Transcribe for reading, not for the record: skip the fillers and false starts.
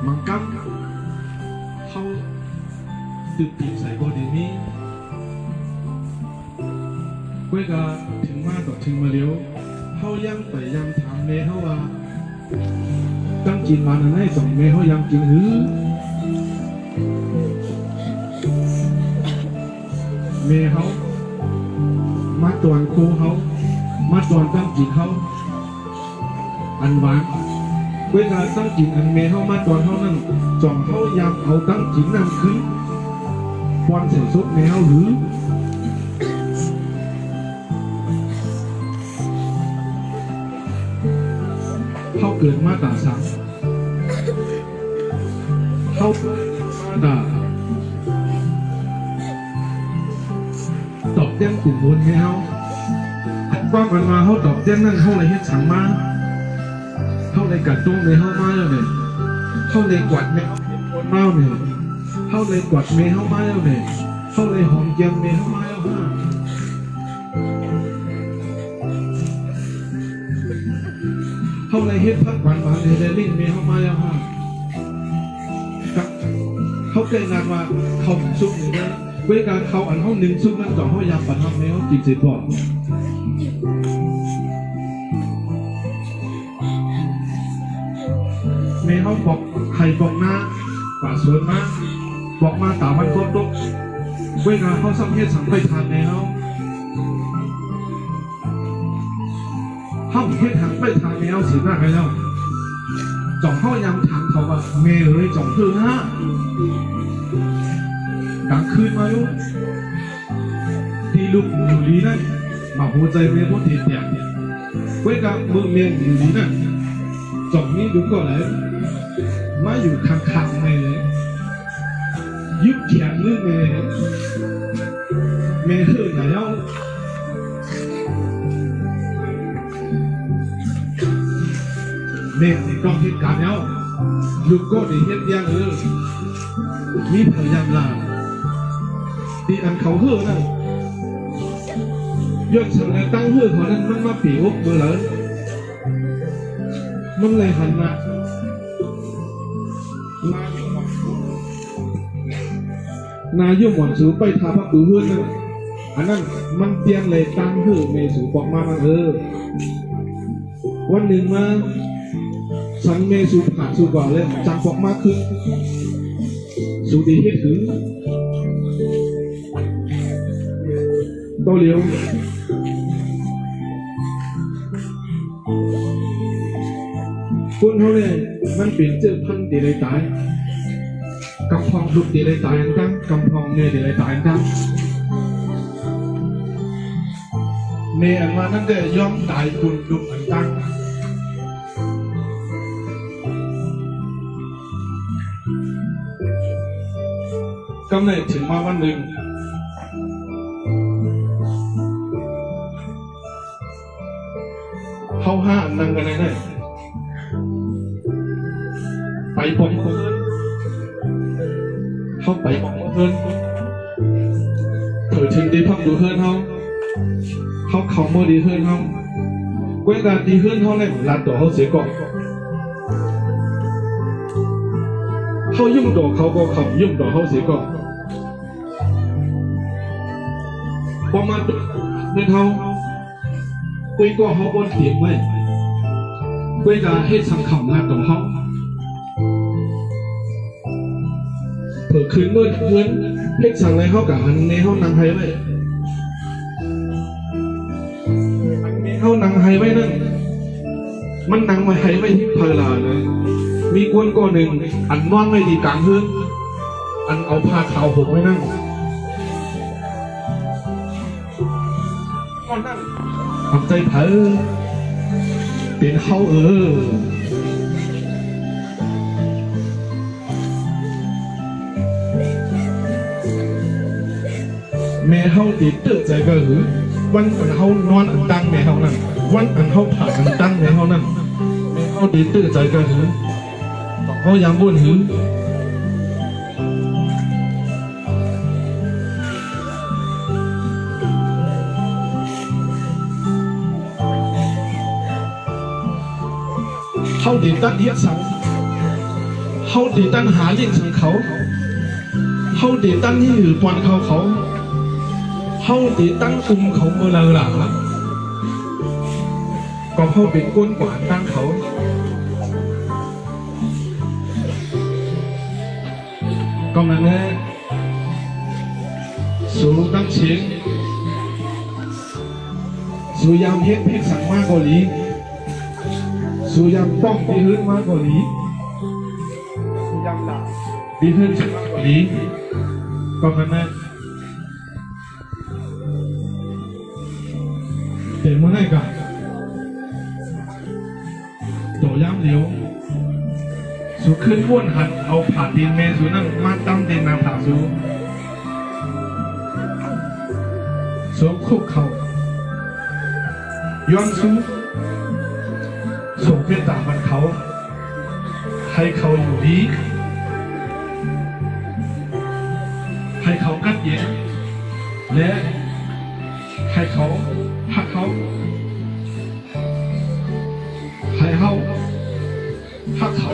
มังกัมเขาตึกติดใส่บอดีนี้ก้อยกาถึงมาต่อถึงมาเลี้ยวเขายังไปยังถามเมย์เขาว่าตั้งกินมาหนึ่งให้สองเมย์เขายังกินหรือเมย์เขามาตวนครูเขามาตวนตั้งกินเขาอันหวานเวลาตั้งกินอันเมย์เขามาตวนเขานั่นจ่องเขายำเอาตั้งกินนั่นขึ้นควันใส่ซุปเมย์เขาหรือเขาเกิดมาตาสังเขามาตาตอบแจ้งกลุ่มบนให้เขาป้องกันมาเขาตอบแจ้งนั่นเขาเลยเฮ็ดฉันมาเขาเลยกัดตุ้งเลยเขามาแล้วเนี่ยเขาเลยกวาดเมย์เขาเห็นคนเมาเนี่ยเขาเลยกวาดเมย์เขามาแล้วเนี่ยเขาเลยหอมเจียมเมย์เขามาแล้วฮะเขาเลยเฮ็ดพักหวานเลยลิ้นเมย์เขามาแล้วฮะเขาเกรงงานว่าเขาซุกอย่างนี้เวลาเขาอันห้องหนึ่งซุกนั่นจ่อเขายำปัดห้องเมย์เขาจีบสิบอกเมย์เขาบอกใครบอกหน้าป่าสวนมาบอกมาตามันโคตรตุ๊กเวลาเขาสัมเพศสังไปทานเมย์เขาห้องเพศทางไปทานเมย์เขาเสียหน้าไปแล้วจ่องเขายำถามเขาว่าเมย์เลยจ่องคือฮะกลางคืนมาลูกที่ลูกอยู่ดีนั่นมาหัวใจเมย์พวกทีเดียเวลามือเมย์อยู่ดีนั่นจ่องนี้ดูก็แล้วมาอยู่ข้างๆเมย์ยุบเขียนมือเมย์คือไหนแล้วเมย์ต้องเหตุการณ์แล้วลูกก็ได้เห็นยังมีพยายามลาดีอันเขาเฮือนั่นยอดสังตั้งเฮือเขานั้นมันมาปีอกเบอร์เลยมันเลยหันมานายุ่งหมอนสูไปทาพักดูเฮือนั่นอันนั้นมันเตียนเลยตั้งเฮือเมสูบอกมาวันหนึ่งมาสังเมสูผ่านสูก่อนเลยจังบอกมาคือสูดีเฮ็ดถึงโตเลี้ยวคนเขาเนี่ยมันเป็นเจ้าพันธุ์ตีเลยตายกำพองลุกตีเลยตายอันตั้งกำพองเนี่ยตีเลยตายอันตั้งเมย์อันมานั่นเดยย่อมตายคุณลุกอันตั้งกำเนิดถึงมาวันหนึ่งเขาห้านั่งกันเลยเนี่ยไปบอกเพื่อนเขาไปบอกเพื่อนเผื่อถึงได้พักดูเพื่อนเขาเมื่อดีเพื่อนเขาเวลาดีเพื่อนเขาเลยลาตัวเขาเสียก่อนเขายุ่งดอกเขาก็ขับยุ่งดอกเขาเสียก่อนพอมาเดินเขาคุยก็เขาบนเตียงไว้คุยกับให้สังขำงานของเขาเผื่อคืนเมื่อเพื่อนเล็กสั่งอะไรเขากับอันในเขานางไฮไว้อันนี้เขานางไฮไว้นั่นมันนางไว้ไฮไว้ที่เพลาเลยมีกวนก้อนหนึ่งอันนอนไว้ที่กลางเพื่อนอันเอาผ้าขาวห่มไว้นั่งก้อนนั่นทำใจเผลอเป็นเขาแม่เขาติดเตือนใจก็หือวันอันเขานอนอันตั้งแม่เขานั่นวันอันเขาผ่าอันตั้งแม่เขานั่นแม่เขาติดเตือนใจก็หือเขายามบุญหือเขาติดตั้งเดียสังเข เขาตีตั้งหาเลี้ยงสังเขาเขาตีตั้งที่หือปอนเขาเขาตีตั้งคุมเขาเมื่อไรหล่ะก็เขาเป็นก้นกวานตั้งเขาก็มันแน่สูตั้งเชียงสูยามเฮ็ดเพกสั่งมากกว่านี้สูยามป้องที่หื้นมากกว่านี้สูยามหลับที่หื้นมากกว่านี้ก็มันแน่เดี๋ยวเมื่อไหร่กันโตย่ำเหลียวสูขึ้นว้วนหันเอาผ่าตีนเมสูนั่งมาตั้มเดนนาผ่าสูคุกเขาย้อนสูส่งเป็นตามันเขาให้เขาอยู่ดีให้เขากัดเย็นและให้เขาหักเขาให้เขาหักเขา